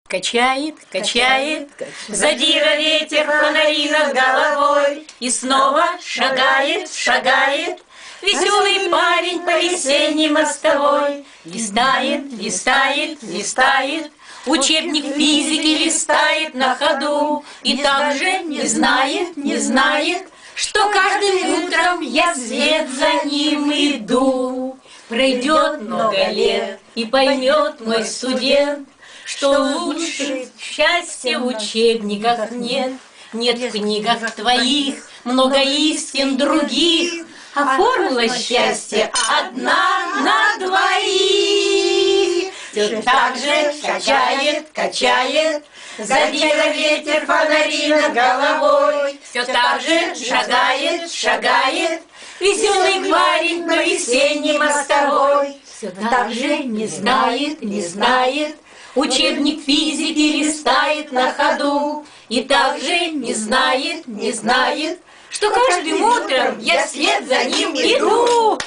Качает, качает, задира-ветер фонари над головой, и снова шагает, шагает веселый парень по весенней мостовой. Листает, листает, листает, учебник физики листает на ходу, и также не знает, не знает, что каждым утром я вслед за ним иду. Пройдет много лет, и поймет мой студент, что лучше счастья в учебниках нет. Нет в книгах твоих много истин других, а формула счастья одна на двоих. Все так же качает, качает задира-ветер фонари над головой. Все так же шагает, шагает веселый парень по весенней мостовой. Все так же не знает, не знает, учебник физики листает на ходу, и также не знает, не знает, что каждым утром я вслед за ним иду.